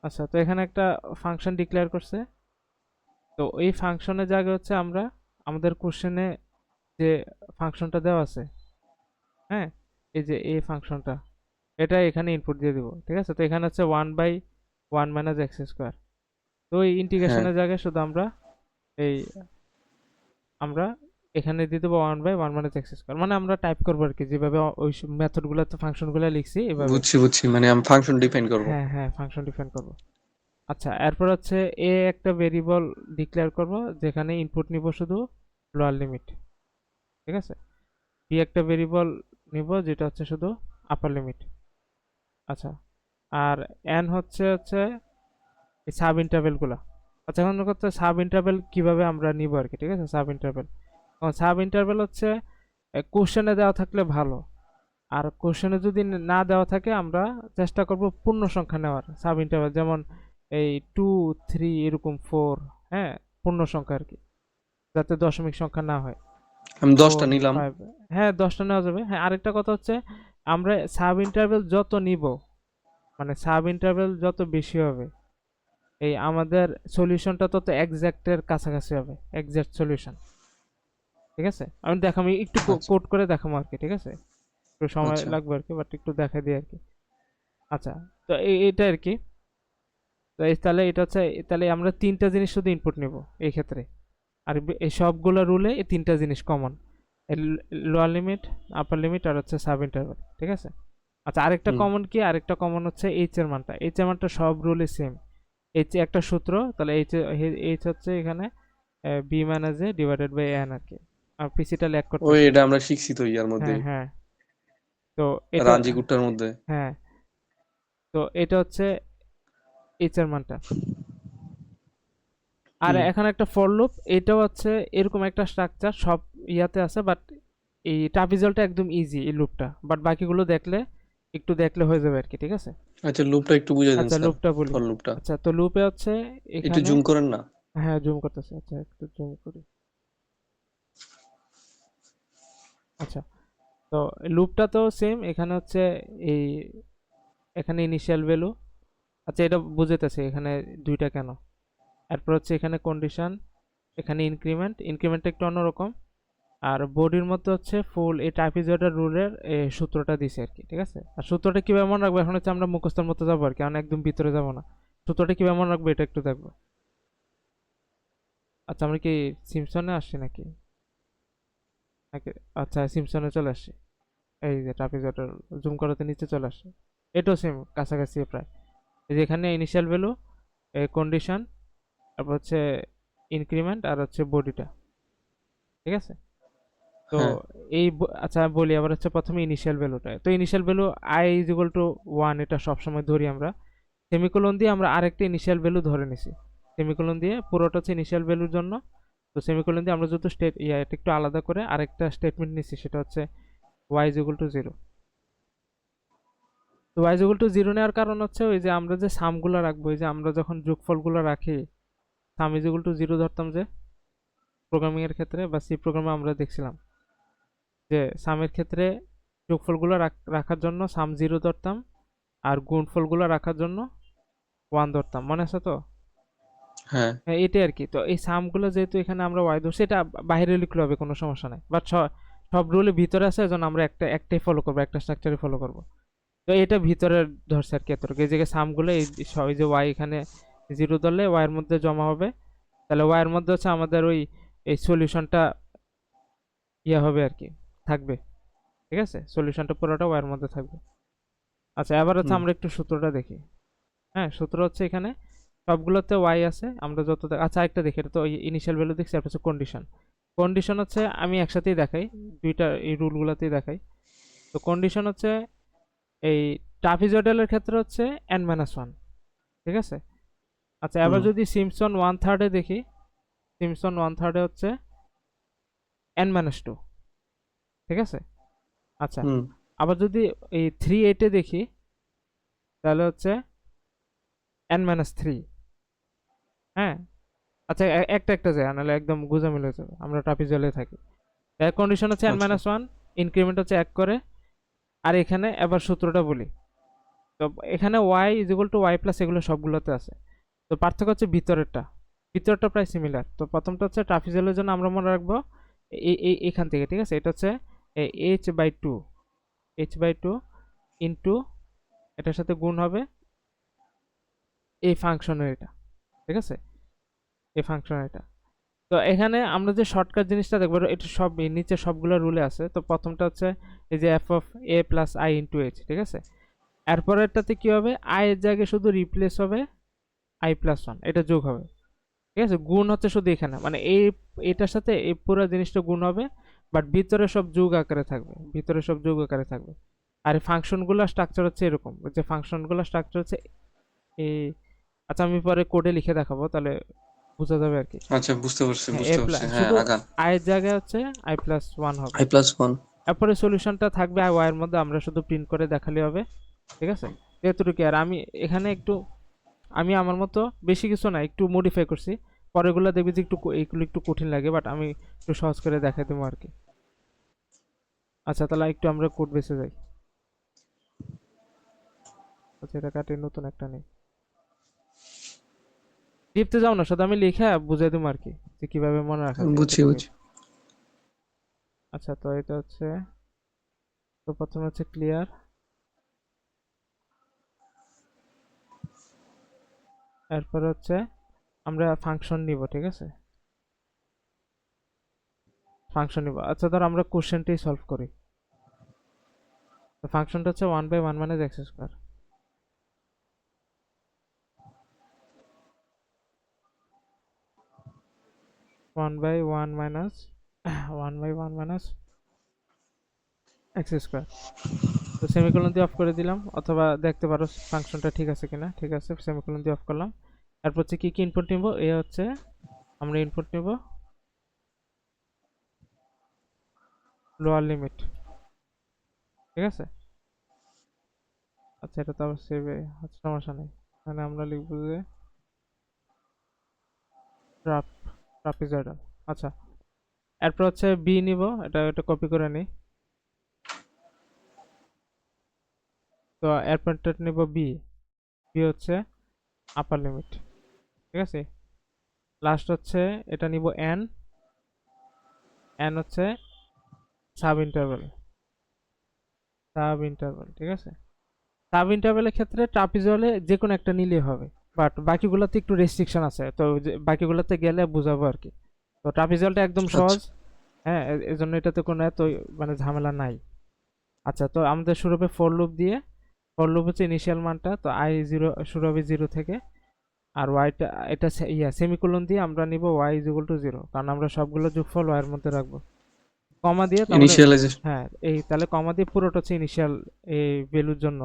আচ্ছা, তো এখানে একটা ফাংশন ডিক্লেয়ার করছে। তো এই ফাংশনের জায়গায় হচ্ছে আমরা আমাদের কোশ্চেনে যে ফাংশনটা দেওয়া আছে, হ্যাঁ, এই যে এই ফাংশনটা, এটা এখানে ইনপুট দিয়ে দিব। ঠিক আছে, তো এখানে হচ্ছে 1/1 - x²। তো এই হ্যাঁ, ইন্টিগ্রেশনের জায়গায় শুধু এই আমরা এখানে দিয়ে দেবো 1/1 - x², মানে আমরা টাইপ করবো আর কি, যেভাবে ওই মেথড গুলাতে ফাংশন গুলা লিখছি এভাবে। বুঝছি বুঝছি, মানে আমি ফাংশন ডিফাইন করব। হ্যাঁ হ্যাঁ, ফাংশন ডিফাইন করবো। আচ্ছা, এরপর হচ্ছে এ একটা ভেরিয়েবল ডিক্লেয়ার করব, যেখানে ইনপুট নিব শুধু লোয়ার লিমিট। ঠিক আছে, বি একটা ভেরিয়েবল নিব, যেটা হচ্ছে শুধু আপার লিমিট। আচ্ছা, আর এন হচ্ছে হচ্ছে এই সাব ইন্টারভেল গুলা। আচ্ছা, এখন হচ্ছে সাব ইন্টারভেল কিভাবে আমরা নিব আর কি। ঠিক আছে, সাব ইন্টারভেল, সাব ইন্টারভেল হচ্ছে কোশ্চেনে দেওয়া থাকলে ভালো, আর কোশ্চেনে যদি না দেওয়া থাকে আমরা চেষ্টা করব পূর্ণ সংখ্যা নেওয়ার সাব ইন্টারভেল, যেমন এই 2 3 এরকম 4, হ্যাঁ, পূর্ণ সংখ্যা আর কি, যাতে দশমিক সংখ্যা না হয়। আমি 10টা ফোর নিলাম। ফাইভ হ্যাঁ, 10টা নেওয়া যাবে। হ্যাঁ, আরেকটা কথা হচ্ছে আমরা সাব ইন্টারভেল যত নিব, মানে সাব ইন্টারভেল যত বেশি হবে, এই আমাদের সলিউশনটা তত এক্সাক্টের কাছাকাছি হবে, এক্সাক্ট সলিউশন। ঠিক আছে, আমি একটু আচ্ছা কোড করে দেখাবো আর কি। ঠিক আছে, একটু সময় আচ্ছা। লাগবে আর কি, বাট একটু দেখাই দিই আর কি। আচ্ছা, তো এটা আর কি। তো তাহলে এটা হচ্ছে, তাহলে আমরা তিনটা জিনিস শুধু ইনপুট নিব এই ক্ষেত্রে। আর এই সবগুলো রুলে এই তিনটা জিনিস কমন: লোয়ার লিমিট, আপার লিমিট, আর হচ্ছে সাব ইন্টারভাল। ঠিক আছে। আচ্ছা, আরেকটা হুম। কমন কি, আরেকটা কমন হচ্ছে এইচ এর মানটা। এইচ এর মানটা সব রুলে সেম। এইচ একটা সূত্র, তাহলে এইচ হচ্ছে এখানে B minus A divided by N আর কি। আর পিসিটা ল্যাগ ওই করতেছে। এটা আমরা শিখছি তো ইয়ার হ্যাঁ মধ্যেই, হ্যাঁ, তো এটা, রাঞ্জি কুট্টার মধ্যে। হ্যাঁ, তো এটা হচ্ছে এইচ এর মানটা। আর হুম। এখানে একটা ফর লুপ, এটাও হচ্ছে এরকম একটা স্ট্রাকচার, সব ইয়াতে আছে, বাট এই ট্রাপিজলটা একদম ইজি এই লুপটা, বাট বাকিগুলো দেখলে, একটু দেখলে হয়ে যাবে আর কি। ঠিক আছে। আচ্ছা, লুপটা একটু বুঝাই দেন আচ্ছা, স্যার। লুপটা বলি। ফর লুপটা আচ্ছা, তো লুপে হচ্ছে একটু এখানে, জুম করেন না। হ্যাঁ, জুম করতেছে। আচ্ছা, একটু জুম করি। আচ্ছা, তো লুপটা তো সেম, এখানে হচ্ছে এই, এখানে ইনিশিয়াল ভ্যালু, আচ্ছা এটা বুঝাইতেছে এখানে দুইটা কেন। এরপর হচ্ছে এখানে কন্ডিশন, এখানে ইনক্রিমেন্ট, ইনক্রিমেন্টটা একটু অন্যরকম। আর বডির মধ্যে হচ্ছে ফুল এই ট্রাপিজয়েডাল রুলের সূত্রটা দিছে আর কি। ঠিক আছে, আর সূত্রটা কিভাবে মনে রাখবো, এখন হচ্ছে আমরা মুখস্থের মতো যাবো আর কি, আমরা একদম ভিতরে যাবো না। সূত্রটা কিভাবে মনে রাখবো এটা একটু দেখবো। আচ্ছা, আমরা কি সিমসনে আসছি নাকি নাকি আচ্ছা, সিমসনে চলে আসছি। এই যে ট্রাপিজয়েডাল, জুম করাতে নিচে চলে আসছে। এটাও সেম, কাছাকাছি প্রায়। এই যে এখানে ইনিশিয়াল ভ্যালু, কন্ডিশন, তারপর হচ্ছে ইনক্রিমেন্ট, আর হচ্ছে বডিটা। ঠিক আছে, তো হ্যাঁ। আচ্ছা বলি, আবার হচ্ছে প্রথমে ইনিশিয়াল ভ্যালুটা। তো initial value I is equal two 1, এটা সবসময় ধরি আমরা। সেমিকোলন দিয়ে আমরা আরেকটা ইনিশিয়াল ভ্যালু ধরে নিছি। সেমিকোলন দিয়ে পুরোটা হচ্ছে ইনিশিয়াল ভ্যালুর জন্য। তো সেমিকোলন দিয়ে আমরা যত এটা একটু আলাদা করে আরেকটা স্টেটমেন্ট নিছি, সেটা হচ্ছে ওয়াই ইজ ইকুয়াল টু 0। তো ওয়াই ইজ ইকুয়াল টু 0 নেওয়ার কারণ হচ্ছে ওই যে আমরা যে সামগুলো রাখবো, ওই যে আমরা যখন যোগফলগুলো রাখি, সাম ইজ ইকুয়াল টু 0 ধরতাম, যে প্রোগ্রামিং এর ক্ষেত্রে বা সি প্রোগ্রামে আমরা দেখছিলাম যে সামের ক্ষেত্রে যোগফলগুলো রাখার জন্য সাম 0 ধরতাম, আর গুণফলগুলো রাখার জন্য 1 ধরতাম, মনে আছে তো? হ্যাঁ। হ্যাঁ, এটাই আর কি। তো এই সামগুলো যেহেতু এখানে আমরা ওয়াই ধরছি, এটা বাইরে লিখলে হবে, কোনো সমস্যা নাই, বাট সব রুলে ভিতরে আছে, এজন্য আমরা একটাই ফলো করবো, একটা স্ট্রাকচারে ফলো করবো। তো এটা ভিতরে ধরছে আর কি এতটুকু। এই জায়গায় সামগুলো এই যে ওয়াই এখানে 0 ধরলে ওয়াই এর মধ্যে জমা হবে, তাহলে ওয়াই এর মধ্যে হচ্ছে আমাদের ওই এই সলিউশনটা ইয়ে হবে আর কি, থাকবে। ঠিক আছে, সলিউশনটা পুরোটা ওয়াই এর মধ্যে থাকবে। আচ্ছা, এবার হচ্ছে হুম। আমরা একটু সূত্রটা দেখি। হ্যাঁ, সূত্র হচ্ছে এখানে সবগুলোতে ওয়াই আছে, আমরা যত আচ্ছা একটা দেখি, এটা তো ইনিশিয়াল ভ্যালু দেখছি, এটা হচ্ছে কন্ডিশন। কন্ডিশন হচ্ছে আমি একসাথেই দেখাই, দুইটা এই রুলগুলোতেই দেখাই। তো কন্ডিশন হচ্ছে এই ট্রাপিজয়েডালের ক্ষেত্রে হচ্ছে n-1। ঠিক আছে। আচ্ছা, এবার হুম। যদি সিম্পসন 1/3 দেখি, সিম্পসন 1/3 হচ্ছে n-2। ঠিক আছে। আচ্ছা, হুম। আবার যদি এই 3/8 দেখি, তাহলে হচ্ছে n-3। হ্যাঁ, আচ্ছা, একটা একটা যায়, নাহলে একদম গোজামিল হয়ে যাবে, আমরা ট্রাপিজলে থাকি। এর কন্ডিশন হচ্ছে আচ্ছা। n-1, ইনক্রিমেন্ট হচ্ছে 1 করে। আর এখানে এবার সূত্রটা বলি। তো এখানে y is equal to y plus এগুলো সবগুলোতে আছে। তো পার্থক্য হচ্ছে ভিতরটা প্রায় সিমিলার। তো প্রথমটা হচ্ছে ট্রাপিজয়েডের জন্য আমরা মনে রাখবো এখান থেকে, ঠিক আছে? এটা হচ্ছে h/2 ইন্টু এটার সাথে গুণ হবে এই ফাংশনের এটা, ঠিক আছে? এই ফাংশনের এটা। তো এখানে আমরা যে শর্টকাট জিনিসটা দেখবো, এটা সব নিচে সবগুলো রুলে আছে। তো প্রথমটা হচ্ছে এই যে F of A plus I into H, ঠিক আছে? এরপরেরটাতে কি হবে, আই এর জায়গায় শুধু রিপ্লেস হবে আই প্লাস ওয়ান, এটা যোগ হবে, ঠিক আছে? গুণ হচ্ছে শুধু এখানে, মানে এটার সাথে এই পুরো জিনিসটা গুণ হবে, বাট ভিতরে সব যোগ আকারে থাকবে, আর এই ফাংশনগুলো স্ট্রাকচার হচ্ছে এরকম, যে ফাংশনগুলো স্ট্রাকচার হচ্ছে এই, আচ্ছা আমি পরে কোডে লিখে দেখাবো, তাহলে বোঝা যাবে আর কি। আচ্ছা, বুঝতে পারছি হ্যাঁ, বুঝতে পারছি, হ্যাঁ, শুধু আগান। আই এর জায়গায় হচ্ছে আই প্লাস ওয়ান হবে। i+1। এরপরে সলিউশনটা থাকবে আই ওয়াই এর মধ্যে, আমরা শুধু প্রিন্ট করে দেখালে হবে, ঠিক আছে? এতটুকু। আর আমি এখানে একটু, আমি আমার মতো বেশি কিছু না, একটু মডিফাই করছি। পরেরগুলো দেখবি যে এইগুলো একটু কঠিন লাগে, বাট আমি একটু সহজ করে দেখাই দেবো আর কি। আচ্ছা তাহলে একটু আমরা কোড বেসে যাই। আচ্ছা এটা কাটে, নতুন একটা নেই, লিখতে যাও না, শুধু আমি লিখে বুঝাই দেবো আর কি, যে কিভাবে মনে রাখা যায় বুঝছি এতটুকুই। বুঝছি। আচ্ছা তো এটা হচ্ছে, তো প্রথমে হচ্ছে ক্লিয়ার, এরপর হচ্ছে আমরা ফাংশন নিব, ঠিক আছে? ফাংশন নিব। আচ্ছা ধর আমরা কোশ্চেনটাই সলভ করি। তো ফাংশনটা হচ্ছে 1/1 minus X square. 1/1 minus 1/1 minus X square. তো সেমিকোলন দিয়ে অফ করে দিলাম, অথবা দেখতে পারো ফাংশনটা ঠিক আছে কিনা। ঠিক আছে, সেমিকোলন দিয়ে অফ করলাম। এরপর হচ্ছে কি কি ইনপুট নিব, এ হচ্ছে আমরা ইনপুট নিব লোয়ার লিমিট, ঠিক আছে? আচ্ছা এটা তো আবার সেভে, আচ্ছা সমস্যা নেই। মানে আমরা লিখবো যে ট্রাপিজয়েডাল। আচ্ছা এরপর হচ্ছে বি নিব, এটা কপি করে নিই। তো এরপরটা নিব বি, হচ্ছে আপার লিমিট, ঠিক আছে? লাস্ট হচ্ছে এটা নিব এন, হচ্ছে সাব ইন্টারভ্যাল, ঠিক আছে? সাব ইন্টারভ্যালের ক্ষেত্রে ট্রাপিজয়েডে যে কোনো একটা নিলেই হবে, বাট বাকিগুলোতে একটু রেস্ট্রিকশন আছে, তো বাকিগুলোতে গেলে বুঝাবো আর কি। তো ট্রাপিজয়েডটা একদম আচ্ছা, সহজ, হ্যাঁ, এজন্য এটাতে কোনো এত মানে ঝামেলা নাই। আচ্ছা তো আমাদের শুরু হবে ফর লুপ দিয়ে। ফর লুপ হচ্ছে ইনিশিয়াল মানটা, তো আই জিরো শুরু হবে 0 থেকে, আর ওয়াইটা এটা সেমিকোলন দিয়ে আমরা নিব ওয়াই ইজ ইকুয়াল টু 0, কারণ আমরা সবগুলো যোগফল ওয়াই এর মধ্যে রাখবো। কমা দিয়ে তো আমরা, ইনিশিয়ালাইজেশন। হ্যাঁ এই তাহলে কমা দিয়ে পুরোটা হচ্ছে ইনিশিয়াল এই ভ্যালুর জন্য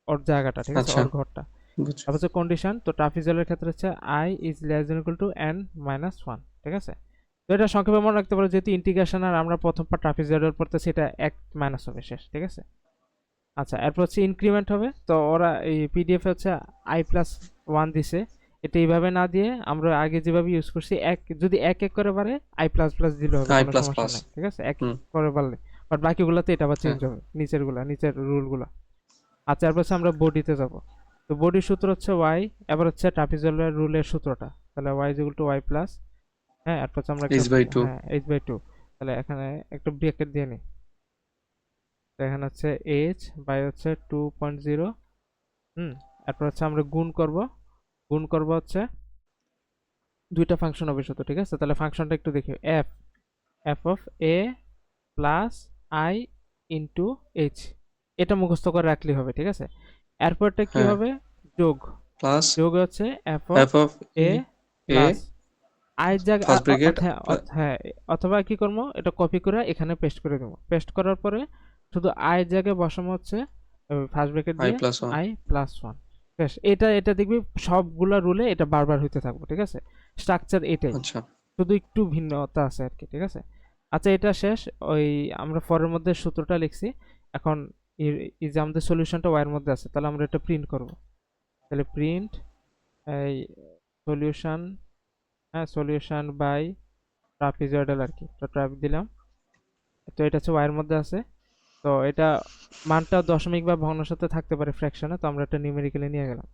ওর জায়গাটা, ঠিক আছে, আচ্ছা, ওর ঘরটা। বুঝছি। তারপর হচ্ছে কন্ডিশন, তো ট্রাপিজয়েডের ক্ষেত্রে হচ্ছে I is less than equal to n minus one, ঠিক আছে? তো এটা সংক্ষেপে মনে রাখতে পারো, যেহেতু ইন্টিগ্রেশন আর আমরা প্রথম পার্ট ট্রাপিজয়েডের পড়তেছি, এটা এক মাইনাস হবে শেষ, ঠিক আছে? আচ্ছা এরপর হচ্ছে ইনক্রিমেন্ট হবে, তো ওরা এই পিডিএফ হচ্ছে আই প্লাস ওয়ান দিছে, এটা এইভাবে না দিয়ে আমরা আগে যেভাবে ইউজ করছি, যদি এক এক করে বাড়ে আই প্লাস প্লাস দিলে হবে, আই কোনো প্লাস সমস্যা প্লাস। নাই, ঠিক আছে? এক হুম। করে বাড়লে, বাট বাকিগুলোতে এটা আবার হ্যাঁ। চেঞ্জ হবে, নিচের রুলগুলো। আচ্ছা এরপর হচ্ছে আমরা বডিতে যাব। তো বডির সূত্র হচ্ছে ওয়াই, এবার হচ্ছে ট্রাপিজয়েডের রুলের সূত্রটা, তাহলে y is equal to y plus, হ্যাঁ এরপর হচ্ছে আমরা একটা, h/2। হ্যাঁ h/2, তাহলে এখানে একটা ব্র্যাকেট দিয়ে নিই। তো এখানে হচ্ছে বাই হচ্ছে 2.0, এরপর হচ্ছে আমরা গুণ করব হচ্ছে দুইটা ফাংশন হবে শুধু, ঠিক আছে? তাহলে ফাংশনটা একটু দেখি, F of A plus I into H, এটা মুখস্থ করে রাখলেই হবে, ঠিক আছে? এরপরটা কি হ্যাঁ। হবে, যোগ, প্লাস হচ্ছে F of F of A A plus I জায়গা, ফার্স্ট ব্র্যাকেট। হ্যাঁ হ্যাঁ, অথবা কি করবো, এটা কপি করে এখানে পেস্ট করে দেবো। পেস্ট করার পরে শুধু আই জায়গায় বসানো হচ্ছে ফার্স্ট ব্র্যাকেট আই দিয়ে plus one. I plus one. বেশ, এটা দেখবি সবগুলা রুলে এটা বারবার হইতে থাকবো, ঠিক আছে? স্ট্রাকচার এটাই, আচ্ছা। শুধু একটু ভিন্নতা আছে আর কি, ঠিক আছে? আচ্ছা এটা শেষ। ওই আমরা ফরের মধ্যে সূত্রটা লিখছি, এখন এই যে আমাদের সলিউশনটা ওয়াইয়ের মধ্যে আছে, তাহলে আমরা এটা প্রিন্ট করব। তাহলে প্রিন্ট এই সলিউশন, হ্যাঁ সলিউশন বাই ট্রাপিজয়েডাল আর কি, তো ট্রাপ দিলাম। তো এটা হচ্ছে ওয়াইয়ের মধ্যে আছে। তো তো এটা মানটা দশমিক বা ভগ্নাংশের সাথে থাকতে পারে ফ্র্যাকশনে, তো আমরা এটা নিউমেরিক্যালি নিয়ে গেলাম।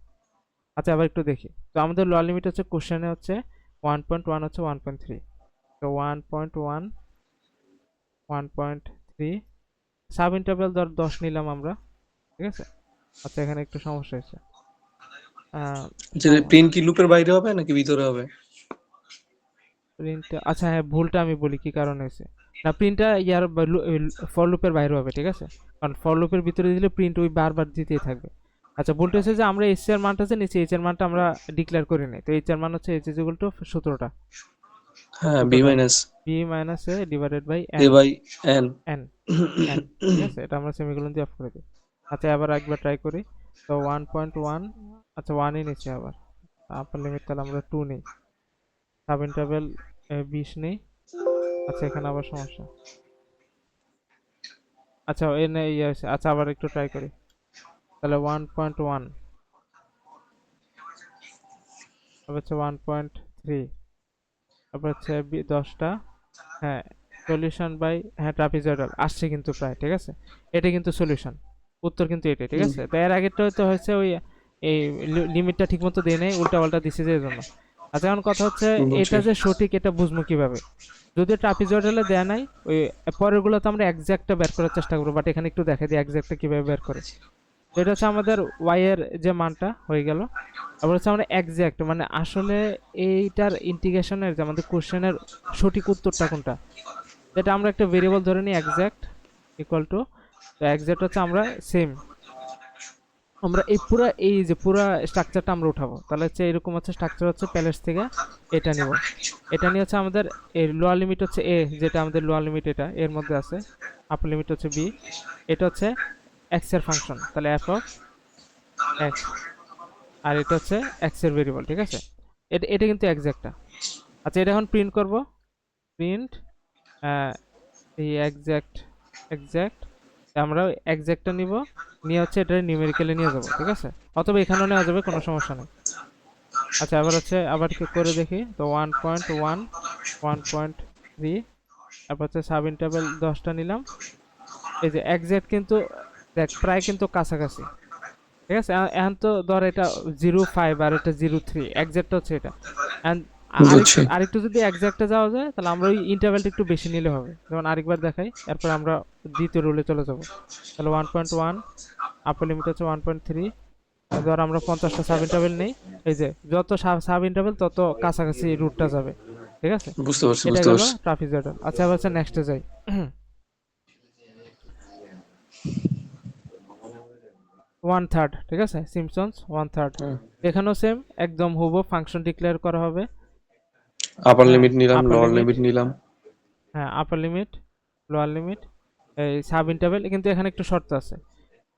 আচ্ছা আবার একটু দেখি। তো আমাদের লোয়ার লিমিট হচ্ছে কোশ্চেনে হচ্ছে 1.1 হচ্ছে 1.3, তো 1.1 1.3 সাব ইন্টারভ্যাল ধর 10 নিলাম আমরা, ঠিক আছে। আচ্ছা এখানে একটু সমস্যা হয়েছে। যে প্রিন্ট কি লুপের বাইরে হবে নাকি ভিতরে হবে? প্রিন্ট, আচ্ছা হ্যাঁ ভুলটা আমি বলি কি কারণে হয়েছে। না প্রিন্টটা ইয়ার ফর লুপের বাইরে হবে, ঠিক আছে। কারণ ফর লুপের ভিতরে দিলে প্রিন্ট ওই বারবার দিতেই থাকবে। আচ্ছা ভুলটা হচ্ছে যে আমরা এইচ এর মানটা আছে নিচে, এইচ এর মানটা আমরা ডিক্লেয়ার করি নাই, তো এইচ এর মান হচ্ছে এইচ ইজ ইকুয়াল টু সূত্রটা, হ্যাঁ, বি সূত্রটা minus b minus A divided by a n, by n. N n, ঠিক আছে। এটা আমরা সেমিকোলন দিয়ে অফ করে দিই। আচ্ছা আবার একবার ট্রাই করি। তো 1.1, আচ্ছা 1ই নিচ্ছি আবার, আপার লিমিট তাহলে আমরা 2 নিই, সাব ইন্টারভ্যাল 20 নেই। আচ্ছা এখানে আবার সমস্যা। আচ্ছা এনে ইয়ে হয়েছে, আচ্ছা আবার একটু ট্রাই করি। তাহলে 1.1, তারপর হচ্ছে 1.3, তারপর হচ্ছে 10টা, হ্যাঁ সলিউশন বাই, হ্যাঁ ট্রাপিজয়েডাল আসছে কিন্তু প্রায়, ঠিক আছে। এটা কিন্তু সলিউশন, উত্তর কিন্তু এটাই, ঠিক আছে। তো এর আগেরটা তো হচ্ছে ওই এই লিমিটটা ঠিক মতো দেয় নাই, উল্টা পাল্টা দিছে যে এর জন্য। আচ্ছা এখন কথা হচ্ছে বুঝছি। এটা যে সঠিক এটা বুঝবো কিভাবে, যদি ট্রাপিজয়েডালে দেয়া নাই ওই পরেরগুলো তো আমরা এক্সাক্টটা বের করার চেষ্টা করবো, বাট এখানে একটু দেখা দিই এক্সাক্টটা কিভাবে বের করে। তো এটা হচ্ছে আমাদের ওয়াই এর যে মানটা হয়ে গেল। আবার হচ্ছে আমরা এক্সাক্ট মানে আসলে এইটার ইন্টিগ্রেশনের যে আমাদের কোশ্চেনের সঠিক উত্তরটা কোনটা, এটা আমরা একটা ভেরিয়েবল ধরে নিই এক্সাক্ট ইকুয়াল টু, তো এক্সাক্ট হচ্ছে আমরা সেম, আমরা এই পুরা এই যে পুরা স্ট্রাকচারটা আমরা উঠাবো, তাহলে হচ্ছে এরকম হচ্ছে স্ট্রাকচার হচ্ছে প্যালেস থেকে এটা নিব, এটা নিয়ে হচ্ছে আমাদের এর লোয়ার লিমিট হচ্ছে এ, যেটা আমাদের লোয়ার লিমিট এটা এর মধ্যে আছে, আপার লিমিট হচ্ছে বি, এটা হচ্ছে এক্স এর ফাংশন, তাহলে এফ অফ এক্স, আর এটা হচ্ছে এক্স এর ভেরিয়েবল, ঠিক আছে। এটা এটা কিন্তু এক্সাক্টটা। আচ্ছা এটা এখন প্রিন্ট করব, প্রিন্ট এই এক্সাক্ট, এক্সাক্ট আমরা এক্সাক্টটা নিব, নিয়ে হচ্ছে এটা নিউমেরিক্যালি নিয়ে যাব, ঠিক আছে। অথবা এখানেও নেওয়া যাবে, কোনো সমস্যা নেই। আচ্ছা আবার হচ্ছে আবার করে দেখি। তো 1.1 1.3, তারপর হচ্ছে সাব ইন্টারভ্যাল 10টা নিলাম। এই যে এক্সাক্ট কিন্তু দেখ প্রায় কিন্তু কাছাকাছি, ঠিক আছে। এখন তো ধর এটা 0.5 আর এটা 0.3, এক্সাক্ট হচ্ছে এটা। And আরেকটু বুঝছি। আরেকটু যদি এক্সাক্টে যাওয়া যায় তাহলে আমরা ওই ইন্টারভ্যালটা একটু বেশি নিলে হবে, যেমন আরেকবার দেখাই, এরপর আমরা দ্বিতীয় রুলে চলে যাব। তাহলে 1.1, আপার লিমিট হচ্ছে 1.3, ধর আমরা 50টা সাব ইন্টারভ্যাল নেই, এই যে যত সাব ইন্টারভ্যাল তত কাছাকাছি রুটটা যাবে, ঠিক আছে। বুঝতে পারছি, এটা বুঝতে গেল পারছি। ট্রাপিজয়েডাল। আচ্ছা এবার হচ্ছে নেক্সটে যাই। 1/3, ঠিক আছে, সিম্পসনস 1/3, হ্যাঁ, এখানেও সেম একদম হুবহু ফাংশন ডিক্লেয়ার করা হবে। আপার হ্যাঁ লিমিট নিলাম, আপার লোয়ার লিমিট, লিমিট নিলাম। হ্যাঁ আপার লিমিট লোয়ার লিমিট, এই সাব ইন্টারভ্যাল, কিন্তু এখানে একটু শর্ত আছে।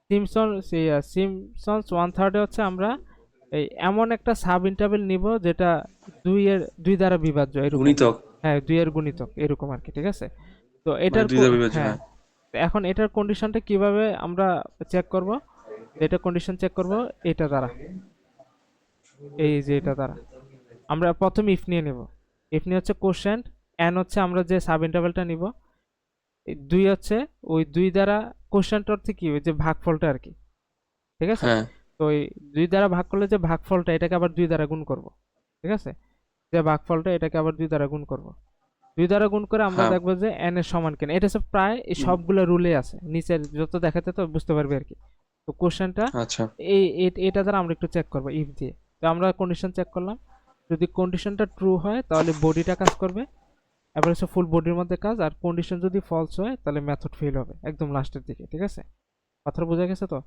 সিম্পসনস 1/3 হচ্ছে আমরা এই এমন একটা সাব ইন্টারভ্যাল নিব যেটা 2 দ্বারা বিভাজ্য এরকম, গুণিতক। হ্যাঁ 2 এর গুণিতক এরকম আর কি, ঠিক আছে। তো মানে এটার দুই দ্বারা বিভাজ্য, হ্যাঁ, হ্যাঁ। তো এখন এটার কন্ডিশনটা কিভাবে আমরা চেক করব, এটা কন্ডিশন চেক করব এটা দ্বারা, এই যে এটা দ্বারা আমরা প্রথমে ইফ নিয়ে নেব। ইফ নিয়ে হচ্ছে কোশ্চেন্ট, এন হচ্ছে আমরা যে সাব ইন্টারভ্যালটা নিব, 2 হচ্ছে ওই 2 দ্বারা, কোশ্চেন্ট অর্থে কি ওই যে ভাগফলটা আর কি, ঠিক আছে। হ্যাঁ, তো ওই 2 দ্বারা ভাগ করলে যে ভাগফলটা এটাকে আবার 2 দ্বারা গুণ করব, ঠিক আছে। যে ভাগফলটা এটাকে আবার 2 দ্বারা গুণ করব, 2 দ্বারা গুণ করে আমরা হ্যাঁ। দেখবো যে n এর সমান কেন, এটা সব প্রায় এই সবগুলো রুলে আছে, নিচের যত দেখাতে তো বুঝতে পারবে আর কি। তো কোশ্চেনটা আচ্ছা। এটা দ্বারা আমরা একটু চেক করবো ইফ দিয়ে। তো আমরা কন্ডিশন চেক করলাম, যদি কন্ডিশনটা ট্রু হয় তাহলে বডিটা কাজ করবে, এবার হচ্ছে ফুল বডির মধ্যে কাজ, আর কন্ডিশন যদি ফলস হয় তাহলে মেথড ফেল হবে একদম লাস্টের দিকে, ঠিক আছে। কথাটা বোঝা গেছে তো।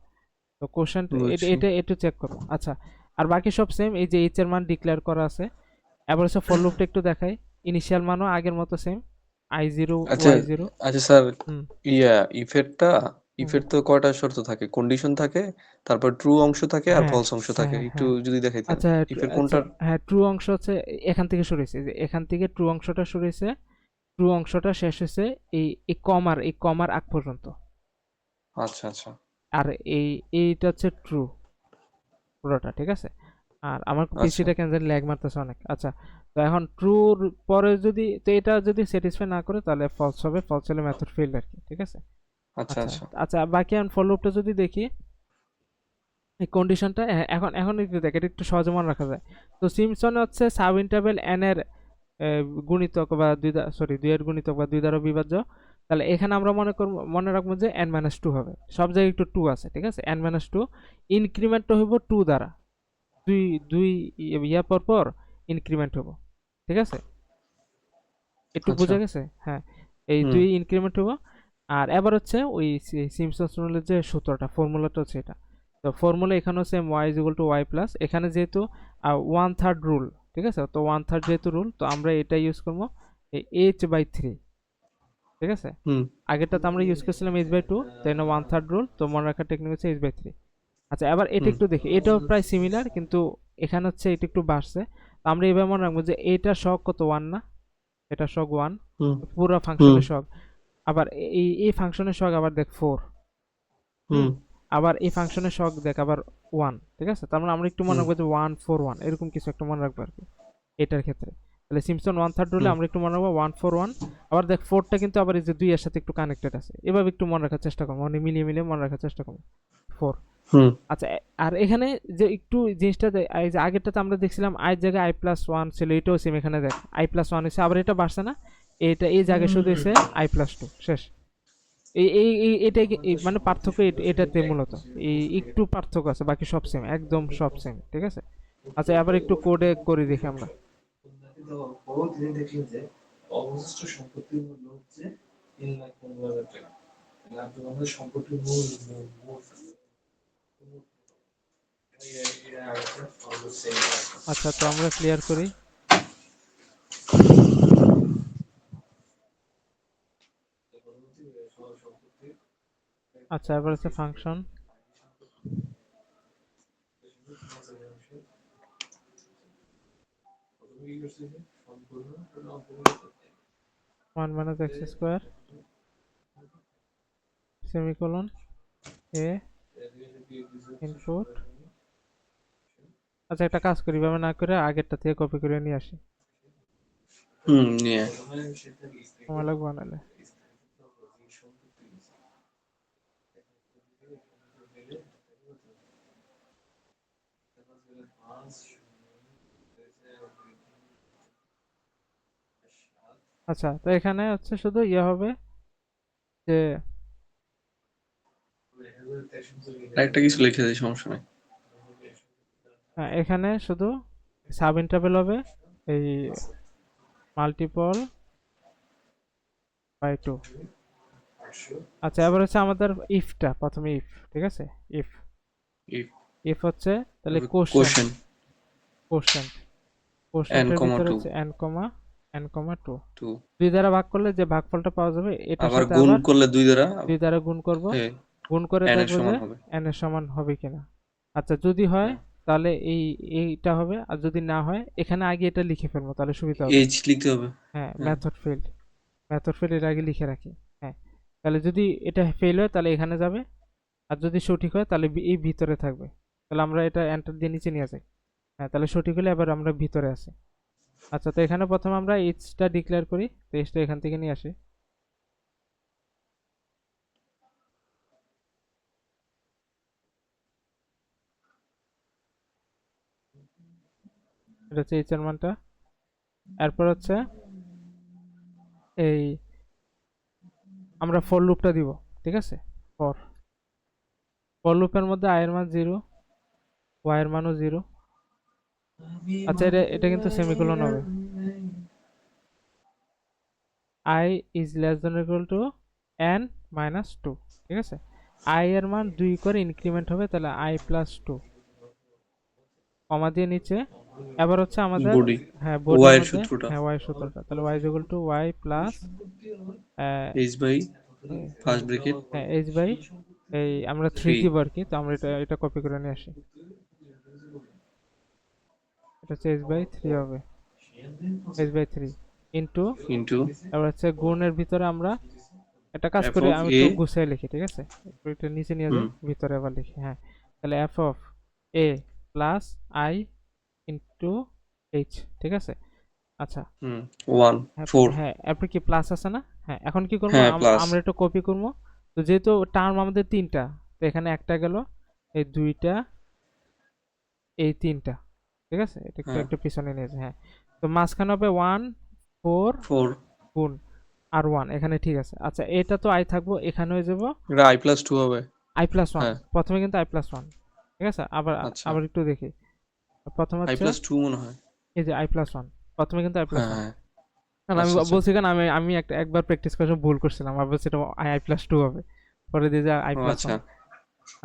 তো কোশ্চেন এটা বুঝছি। এটা একটু চেক করবো। আচ্ছা আর বাকি সব সেম, এই যে এইচ এর মান ডিক্লেয়ার করা আছে। এবার হচ্ছে ফর লুপটা একটু দেখাই, ইনিশিয়াল মানও আগের মতো সেম, i0 আচ্ছা, y0। আচ্ছা স্যার, হুম ইয়া ইফেরটা, হুম ইফের তো কয়টা শর্ত থাকে? কন্ডিশন থাকে, তারপর ট্রু অংশ থাকে আর হ্যাঁ ফলস অংশ হ্যাঁ থাকে। হ্যাঁ একটু হ্যাঁ। যদি দেখাইতেন। আচ্ছা ইফের আচ্ছা কোনটার? হ্যাঁ ট্রু অংশ হচ্ছে এখান থেকে শুরু হয়েছে, যে এখান থেকে ট্রু অংশটা শুরু হয়েছে, ট্রু অংশটা শেষ হয়েছে এই কমার আগ পর্যন্ত। আচ্ছা, আচ্ছা। আর এইটা হচ্ছে ট্রু পুরোটা, ঠিক আছে। আর আমার আচ্ছা, পিসিটা কেন জানি ল্যাগ মারতেছে অনেক। আচ্ছা তো এখন ট্রুর পরে যদি, তো এটা যদি স্যাটিসফাই না করে তাহলে ফলস হবে, ফলস হলে মেথড ফেল আর কি, ঠিক আছে। আচ্ছা আচ্ছা আচ্ছা আচ্ছা, বাকি এখন ফর লুপটা যদি দেখি, এই কন্ডিশনটা এখন একটু দেখ, এটা একটু সহজে মনে রাখা যায়। তো সিম্পসনে হচ্ছে সাব ইন্টারভেল এন এর গুণিতক বা দুই এর গুণিতক বা দুই দ্বারা বিভাজ্য। তাহলে এখানে আমরা মনে রাখবো যে n মাইনাস টু হবে, সব জায়গায় একটু টু আছে, ঠিক আছে, n মাইনাস টু। ইনক্রিমেন্টটা হইব টু দ্বারা, দুই দুই ইয়া পর পর ইনক্রিমেন্ট হবো, ঠিক আছে, একটু আচ্ছা বোঝা গেছে? হ্যাঁ, এই হুম দুই ইনক্রিমেন্ট হবো। আর এবার হচ্ছে ওই সিম্পসনস রুলের যে সূত্রটা, ফর্মুলাটা হচ্ছে এটা। তো ফর্মুলা এখানে হচ্ছে y is equal to y plus, এখানে যেহেতু ওয়ান থার্ড রুল, ঠিক আছে, তো ওয়ান থার্ড যেহেতু রুল, তো আমরা এটা ইউজ করবো এইচ বাই থ্রি, ঠিক আছে। হুম আগেরটা তো আমরা ইউজ করছিলাম এইচ বাই টু, তাই না, ওয়ান থার্ড রুল, তো মনে রাখার টেকনিক হচ্ছে এইচ বাই থ্রি। আচ্ছা, এবার এটা হুম একটু দেখি, এটাও প্রায় সিমিলার, কিন্তু এখানে হচ্ছে এটা একটু বাড়ছে। তো আমরা এবার মনে রাখবো যে এটা শক কত, ওয়ান না, এটা শক ওয়ান, হুম পুরো হুম ফাংশনের শক। আবার এই ফাংশনের শক আবার দেখ ফোর। হুম, হুম আবার এই ফাংশনের শক দেখ আবার ওয়ান, ঠিক আছে। তার মানে আমরা একটু মনে হুম রাখবো যে ওয়ান ফোর ওয়ান, এরকম কিছু একটা মনে রাখবো আর কি এটার ক্ষেত্রে। তাহলে সিম্পসন ওয়ান থার্ড রুলে হুম আমরা একটু মনে রাখবো ওয়ান ফোর ওয়ান। আবার দেখ ফোরটা কিন্তু আবার এই যে দুই এর সাথে একটু কানেক্টেড আছে, এভাবে একটু মনে রাখার চেষ্টা করবো, মানে মিলিয়ে মিলিয়ে মনে রাখার চেষ্টা করবো ফোর। হুম আচ্ছা, আর এখানে যে একটু জিনিসটা এই যে আগেরটাতে আমরা দেখছিলাম আই জায়গায় আই প্লাস ওয়ান ছিল, এটাও সেম, এখানে দেখ আই প্লাস ওয়ান এসে আবার এটা বাড়ছে না, এটা এই জায়গায় শুধু এসে আই প্লাস টু শেষ। এটাই মানে পার্থক্য এটাতে মূলত এই একটু পার্থক্য আছে, বাকি সব সেম, একদম সব সেম, ঠিক আছে। আচ্ছা, এবার একটু কোডে করে দেখি আমরা। তিনি দেখলেন যে অবশিষ্ট সম্পত্তির মূল্য হচ্ছে 3,15,000 টাকা। তাহলে আপনি আমাদের সম্পত্তির মূল আচ্ছা, তো আমরা ক্লিয়ার করি। আচ্ছা, এবার হচ্ছে function. One minus X square semicolon এ ইনপুট। আচ্ছা, একটা কাজ করি, ভাবে না করে আগেরটা থেকে কপি করে নিয়ে আসি, নিয়ে আয়। সময় লাগবে বানালে। আচ্ছা, তো এখানে হচ্ছে শুধু ইয়ে হবে যে একটা কিছু লিখে দিই, সমস্যা নাই। এখানে শুধু সাব ইন্টারভেল হবে এই মাল্টিপল বাই টু। আচ্ছা, এবার হচ্ছে আমাদের ইফটা, প্রথমে ইফ, ঠিক আছে, ইফ ইফ ইফ হচ্ছে তাহলে কোশ্চেন্ট, কোশ্চেন কোশ্চেন্ট n কোশ্চেন্টের কমা ভিতরে 2 হচ্ছে n কমা টু। 2 দুই দ্বারা ভাগ করলে যে ভাগফলটা পাওয়া যাবে এটার আবার সাথে গুণ আবার করলে 2 দ্বারা দুই দ্বারা গুণ করব, এ গুণ করে n এর দেখবো যে সমান হবে। n এর সমান হবে কিনা। আচ্ছা, যদি হয় হ্যাঁ তাহলে এইটা হবে, আর যদি না হয় এখানে আগে এটা লিখে ফেলবো, তাহলে সুবিধা হবে। h লিখতে হবে। হ্যাঁ, হ্যাঁ মেথড ফেল, মেথড ফেল এর আগে লিখে রাখি। হ্যাঁ, তাহলে যদি এটা ফেল হয় তাহলে এখানে যাবে, আর যদি সঠিক হয় তাহলে এই ভিতরে থাকবে। তাহলে আমরা এটা এন্টার দিয়ে নিচে নিয়ে যাই। হ্যাঁ, তাহলে সঠিক হলে এবার আমরা ভিতরে আসি। আচ্ছা, তো এখানে প্রথমে আমরা এইচটা ডিক্লেয়ার করি, তো এইচটা এখান থেকে নিয়ে আসি। এটা হচ্ছে এইচ এর মানটা। এরপর হচ্ছে এই আমরা ফর লুপটা দিব, ঠিক আছে। ফর ফর লুপের মধ্যে আই এর মান জিরো, ওয়াই এর মানও জিরো। আচ্ছা, এটা এটা কিন্তু সেমিকোলন হবে। I is less than equal to n minus two, ঠিক আছে। আই এর মান 2 করে ইনক্রিমেন্ট হবে, তাহলে আই প্লাস টু, কমা দিয়ে নিচে। এবার হচ্ছে আমাদের, বডি হ্যাঁ, y বডির এর মধ্যে, সূত্রটা হ্যাঁ, ওয়াই সূত্রটা, তাহলে y is equal to y plus h by first bracket হ্যাঁ এইচ বাই, এই আমরা থ্রি 3 দিব আর কি, তো আমরা এটা কপি করে নিয়ে আসি। এটা হচ্ছে এইচ বাই থ্রি হবে, h by three into, into এবার হচ্ছে গুণের ভিতরে আমরা একটা কাজ f করে অফ আমি a। একটু গুছিয়ে লিখি, ঠিক আছে, একটু এটা নিচে নিয়ে যাই, হুম ভিতরে আবার লিখি। হ্যাঁ, তাহলে F of A plus I into H, ঠিক আছে। আচ্ছা, হুম 1 হ্যাঁ 4 হ্যাঁ, এরপর কি প্লাস আছে না? হ্যাঁ, এখন কি করবো, হ্যাঁ প্লাস আমরা এটা কপি করবো, তো যেহেতু টার্ম আমাদের তিনটা, তো এখানে একটা গেল, এই দুইটা, এই তিনটা, ঠিক আছে, এটা একটু হ্যাঁ একটু পিছনে নিয়ে যায়, হ্যাঁ। তো মাঝখানে হবে 1 4 4, গুণ আর 1, এখানে ঠিক আছে। আচ্ছা এটা তো আই থাকবো, এখানে হয়ে যাব এটা i+2 হবে। আই প্লাস ওয়ান, হ্যাঁ প্রথমে কিন্তু আই প্লাস ওয়ান, ঠিক আছে। আবার আচ্ছা, আবার একটু দেখি, প্রথমে হচ্ছে i+2 মনে হয়। এই যে আই প্লাস ওয়ান, প্রথমে কিন্তু আই প্লাস হ্যাঁ ওয়ান। হ্যাঁ কারণ আমি আচ্ছা আচ্ছা। বলছি, কেন আমি আমি একটা একবার প্র্যাকটিস করার সময় ভুল করছিলাম, আর বলছি এটা আই আই প্লাস টু হবে, পরে দিয়ে যে আই ও প্লাস আচ্ছা। ওয়ান।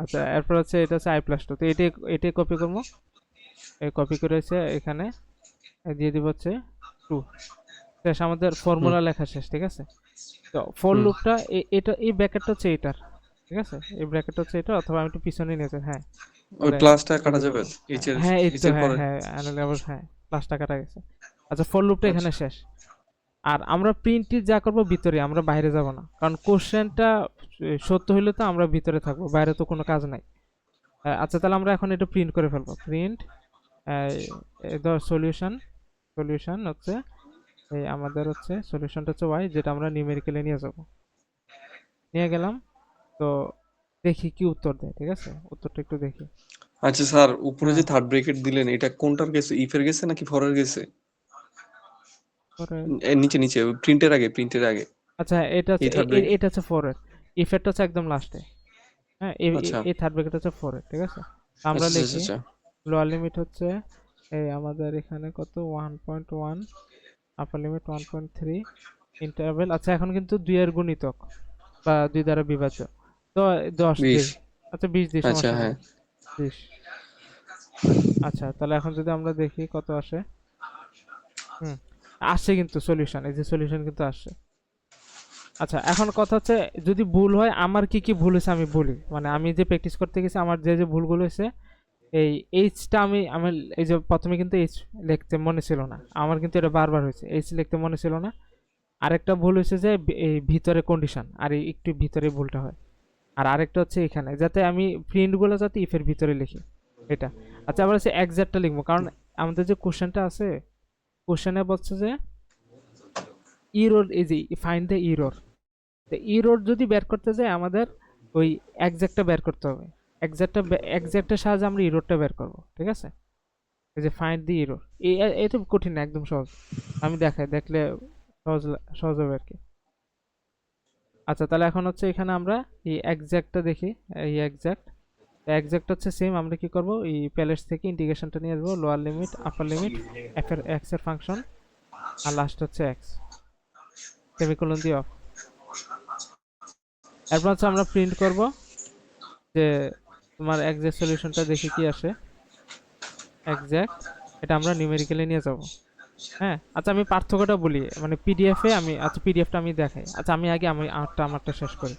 আচ্ছা এরপর হচ্ছে এটা হচ্ছে আই প্লাস টু, তো এটাই কপি করবো, এই কপি করে হচ্ছে এখানে দিয়ে দিব হচ্ছে টু, শেষ, আমাদের হুম ফর্মুলা লেখা শেষ, ঠিক আছে। তো ফর হুম। লুপটা এটা, এই ব্র্যাকেটটা হচ্ছে এটার, ঠিক আছে, এই ব্র্যাকেটটা হচ্ছে এটা, অথবা আমি একটু পিছনে নিয়ে যাই, হ্যাঁ, ওই তাহলে প্লাসটা কাটা সুবিধা যাবে হবে। হ্যাঁ এইচ এর, হ্যাঁ, এই এইচ তো, এর হ্যাঁ পরে। হ্যাঁ, আবার হ্যাঁ, প্লাসটা কাটা গেছে। আচ্ছা ফর লুপটা আচ্ছা এখানে শেষ। আর আমরা প্রিন্টটি যা করব ভিতরে, আমরা বাইরে যাব না, কারণ কোশ্চেনটা সত্য হইলে তো আমরা ভিতরে থাকবো, বাইরে তো কোনো কাজ নাই। আচ্ছা তাহলে আমরা এখন এটা প্রিন্ট করে ফেলবো, প্রিন্ট ধর সলিউশন, সলিউশন হচ্ছে এই আমাদের হচ্ছে সলিউশনটা হচ্ছে ওয়াই, যেটা আমরা নিউমেরিক্যালি নিয়ে যাব, নিয়ে গেলাম। তো দেখি কি উত্তর দেয়, ঠিক আছে, উত্তরটা একটু দেখি। আচ্ছা স্যার, উপরে হ্যাঁ যে থার্ড ব্রেকেট দিলেন এটা কোনটার গেছে, ইফের গেছে নাকি ফরের গেছে? পরে, এর নিচে নিচে প্রিন্টের আগে, প্রিন্টের আগে আচ্ছা এটা হচ্ছে এই থার্ড ব্রেক। এটা হচ্ছে ফোর এর, ইফেক্ট হচ্ছে একদম লাস্টে, হ্যাঁ, আচ্ছা এই থার্ড ব্র্যাকেট হচ্ছে ফোর এর, ঠিক আছে। আমরা আচ্ছা আচ্ছা লিখি আচ্ছা। লোয়ার লিমিট হচ্ছে এই আমাদের এখানে কত 1.1, আপার লিমিট 1.3, ইন্টারভেল, আচ্ছা এখন কিন্তু 2 এর গুণিতক বা 2 দ্বারা বিভাজ্য, তো 10 20। দেই, আচ্ছা 20 দিই, আচ্ছা সমস্যা নেই, হ্যাঁ। 20। আচ্ছা তাহলে এখন যদি আমরা দেখি কত আসে, হুম, আসছে কিন্তু সলিউশন, এই যে সলিউশন কিন্তু আসছে। আচ্ছা এখন কথা হচ্ছে, যদি ভুল হয়, আমার কি কি ভুল হয়েছে আমি বলি, মানে আমি যে প্র্যাকটিস করতে গেছি আমার যে যে ভুলগুলো হয়েছে, এই এইচটা আমি আমার এই যে প্রথমে কিন্তু এইচ লিখতে মনে ছিল না, আমার কিন্তু এটা বারবার হয়েছে, এইচ লিখতে মনে ছিল না। আরেকটা ভুল হয়েছে যে এই ভিতরে কন্ডিশন, আর এই একটু ভিতরে ভুলটা হয়। আর আরেকটা হচ্ছে এখানে যাতে আমি প্রিন্টগুলো যাতে ইফের ভিতরে লিখি, এটা। আচ্ছা আবার হচ্ছে এক্সাক্টটা লিখবো, কারণ আমাদের যে কোশ্চেনটা আছে, কোশ্চেনে বলছে যে ইরোর, এই যে ফাইন্ড দ্য ইরোর, তো ইরোর যদি বের করতে যাই আমাদের ওই এক্সাক্টটা বের করতে হবে, এক্সাক্টের সাহায্যে আমরা ইরোরটা বের করব, ঠিক আছে। এই যে ফাইন্ড দি ইরোর, এই তো কঠিন না, একদম সহজ, আমি দেখাই, দেখলে সহজ সহজ হবে আর কি। আচ্ছা তাহলে এখন হচ্ছে এখানে আমরা এই এক্সাক্টটা দেখি, এই এক্সাক্ট হচ্ছে সেম, আমরা কি করব, এই প্যালেটস থেকে ইন্টিগ্রেশনটা নিয়ে আসবো, lower limit upper limit F এর এক্স এর ফাংশন, আর লাস্ট হচ্ছে এক্স, সেমিকোলন দিয়ে অফ। এরপর হচ্ছে আমরা প্রিন্ট করব যে তোমার এক্সাক্ট সলিউশনটা দেখি কি আসে, এক্সাক্ট, এটা আমরা নিউমেরিক্যালি নিয়ে যাব। হ্যাঁ আচ্ছা আমি পার্থক্যটা বলি, মানে পিডিএফে আমি, আচ্ছা পিডিএফটা আমি দেখাই, আচ্ছা আমি আগে আমি আমারটা শেষ করি।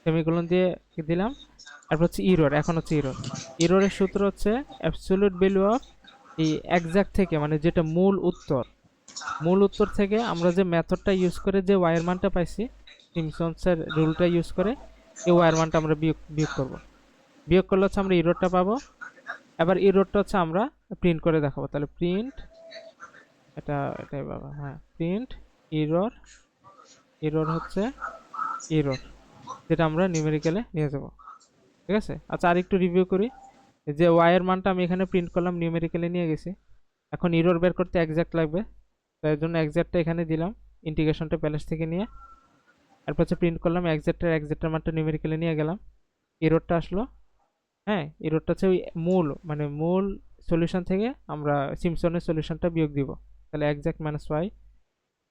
সেমিকোলন দিয়ে কি দিলাম, তারপর হচ্ছে ইরর, এখন হচ্ছে ইরর, ইররের সূত্র হচ্ছে অ্যাবসলিউট ভ্যালু অফ এই এক্সাক্ট থেকে, মানে যেটা মূল উত্তর থেকে আমরা যে মেথডটা ইউজ করে যে ওয়াইয়ের মানটা পাইছি, সিমসনসের রুলটা ইউজ করে এই ওয়াইয়ের মানটা আমরা বিয়োগ করব, বিয়োগ করলে হচ্ছে আমরা ইররটা পাবো। এবার ইররটা হচ্ছে আমরা প্রিন্ট করে দেখাবো, তাহলে প্রিন্ট, এটাই বাবা, হ্যাঁ, প্রিন্ট ইরর, ইরর হচ্ছে ইরর, যেটা আমরা নিউমেরিক্যালে নিয়ে যাব, ঠিক আছে। আচ্ছা আর একটু রিভিউ করি, এই যে ওয়াই এর মানটা আমি এখানে প্রিন্ট করলাম, নিউমেরিক্যালে নিয়ে গেছি, এখন ইরর বের করতে এক্সাক্ট লাগবে, তাই জন্য এক্সাক্টটা এখানে দিলাম, ইন্টিগ্রেশনটা প্যালেস থেকে নিয়ে, এরপর হচ্ছে প্রিন্ট করলাম এক্সাক্টের মানটা নিউমেরিক্যালে নিয়ে গেলাম, ইররটা আসলো, হ্যাঁ, ইররটা হচ্ছে ওই মূল সলিউশন থেকে আমরা সিমসনের সলিউশনটা বিয়োগ দিব, তাহলে এক্সাক্ট মাইনাস ওয়াই।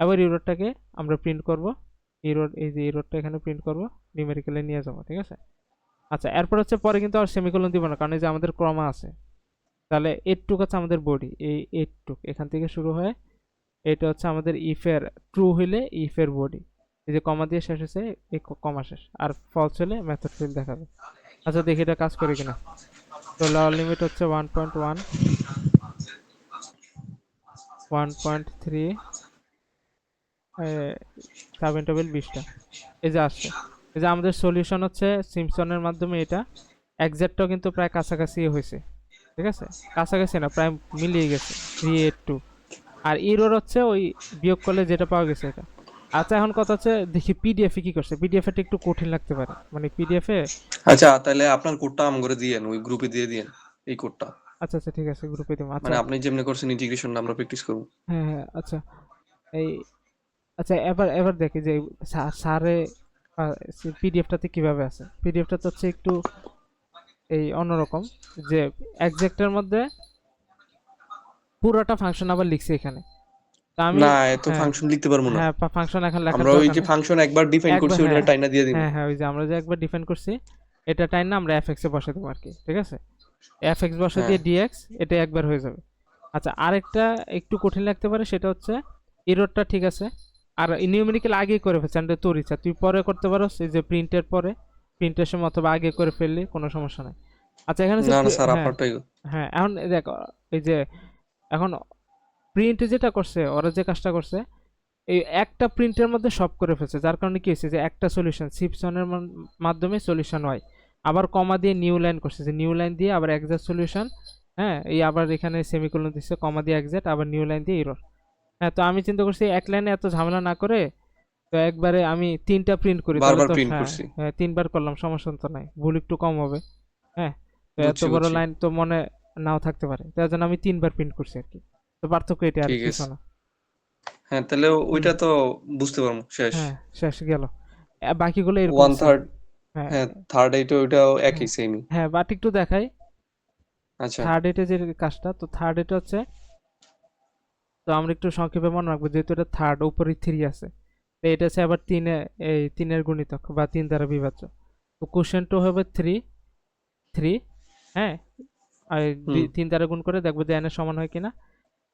আবার ইররটাকে আমরা প্রিন্ট করব, ইরর, এই যে ইররটা এখানে প্রিন্ট করব, নিউমেরিক্যালে নিয়ে যাব, ঠিক আছে। আচ্ছা এরপর হচ্ছে পরে কিন্তু আর সেমিকোলন দিব না, কারণ এই যে আমাদের ক্রমা আছে, তাহলে এইটুক হচ্ছে আমাদের বডি, এই এইটুক এখান থেকে শুরু হয়, এটা হচ্ছে আমাদের ইফের ট্রু হইলে ইফের বডি, এই যে কমা দিয়ে শেষ হয়েছে, এই কমা শেষ, আর ফলস হলে মেথড ফিল দেখাবে। আচ্ছা দেখি এটা কাজ করে কিনা। তো লোয়ার লিমিট হচ্ছে 1.1, 1.3, সাব ইন্টারভেল 20টা, এই যে আসছে, এই যে আমাদের সলিউশন হচ্ছে সিমসনের মাধ্যমে, এটা এক্সাক্টটাও কিন্তু প্রায় কাছাকাছি হয়েছে, ঠিক আছে, কাছাকাছি না, প্রায় মিলিয়ে গেছে 382। আর ইরোর হচ্ছে ওই বিয়োগ করলে যেটা পাওয়া গেছে এটা, আচ্ছা এখন কথা হচ্ছে দেখি পিডিএফ এ কি করছে, পিডিএফ এটা একটু কঠিন লাগতে পারে, মানে পিডিএফ এ। আচ্ছা তাহলে আপনার কোডটা আম করে দিয়েন, ওই গ্রুপে দিয়ে দিয়েন এই কোডটা। আচ্ছা আচ্ছা ঠিক আছে, গ্রুপে দিব। আচ্ছা মানে আপনি যেমনি করছেন ইন্টিগ্রেশনটা আমরা প্র্যাকটিস করব। হ্যাঁ হ্যাঁ আচ্ছা এই আচ্ছা এবার এবার দেখি যে সারে পিডিএফটাতে কিভাবে আছে। পিডিএফটা তো হচ্ছে একটু এই অন্যরকম, যে এক্সাক্টের মধ্যে পুরোটা ফাংশন আবার লিখছি এখানে। তো আমি না এত হ্যাঁ ফাংশন লিখতে পারবো না। হ্যাঁ ফাংশন এখন লেখার আমরা ওই দরকার যে নেই। ফাংশন একবার ডিফাইন একবার করছি ওটা হ্যাঁ টাইনা দিয়ে দিব। হ্যাঁ হ্যাঁ ওই যে আমরা যে একবার ডিফাইন করছি এটা টাইম না আমরা এফএক্স এ বসে দেবো আর কি, ঠিক আছে। এফএক্স বসে হ্যাঁ দিয়ে ডিএক্স এটা একবার হয়ে যাবে। আচ্ছা আরেকটা একটু কঠিন লাগতে পারে, সেটা হচ্ছে এররটা ঠিক আছে আর নিউমেরিক্যাল আগেই করে ফেলছে, এটা তোর ইচ্ছা, তুই পরে করতে পারো, এই যে প্রিন্টের পরে প্রিন্টের সময় অথবা আগে করে ফেললি কোনো সমস্যা নাই। আচ্ছা এখানে হচ্ছে না না স্যার হ্যাঁ আপনারটাই। হ্যাঁ এখন দেখ এই যে এখন প্রিন্ট যেটা করছে ওরা যে কাজটা করছে এই একটা প্রিন্টের মধ্যে সব করে ফেলছে, যার কারণে কি হয়েছে যে একটা সলিউশন সিপসনের মাধ্যমে সলিউশন হয়, আবার কমা দিয়ে নিউ লাইন করছে, যে নিউ লাইন দিয়ে আবার এক্সাক্ট সলিউশন। হ্যাঁ এই আবার এখানে সেমিকোলন দিচ্ছে, কমা দিয়ে এক্সাক্ট, আবার নিউ লাইন দিয়ে এরর। হ্যাঁ তো আমি চিন্তা করছি এক লাইনে এত ঝামেলা না করে তো একবারে আমি তিনটা প্রিন্ট করি, তাহলে বারবার তো প্রিন্ট হ্যাঁ করছি। হ্যাঁ, তিনবার করলাম সমস্যা তো নাই, ভুল একটু কম হবে। হ্যাঁ তো এত বুঝছি বড় বুঝছি। লাইন তো মনে নাও থাকতে পারে, তার জন্য আমি তিনবার প্রিন্ট করছি আর কি। তো পার্থক্য এটা আর ঠিক কিছু আছে। না। হ্যাঁ তাহলে হুম ওইটা তো বুঝতে পারবো শেষ। হ্যাঁ শেষ গেল। বাকিগুলো এরকম ওয়ান সেম। থার্ড। হ্যাঁ হ্যাঁ থার্ড এইটা ওইটাও হ্যাঁ একই সেমই। হ্যাঁ বাট একটু দেখাই আচ্ছা থার্ড এটে যে কাজটা, তো থার্ড এটে হচ্ছে, তো আমরা একটু সংক্ষেপে মনে রাখবো যেহেতু এটা থার্ড উপরে থ্রি আছে, তো এটা হচ্ছে আবার তিনে এই তিনের গুণিতক বা তিন দ্বারা বিভাজ্য। তো কোশ্চেনটা হবে থ্রি থ্রি হ্যাঁ আর হুম তিন দ্বারা গুণ করে দেখবো যে এন এর সমান হয় কিনা।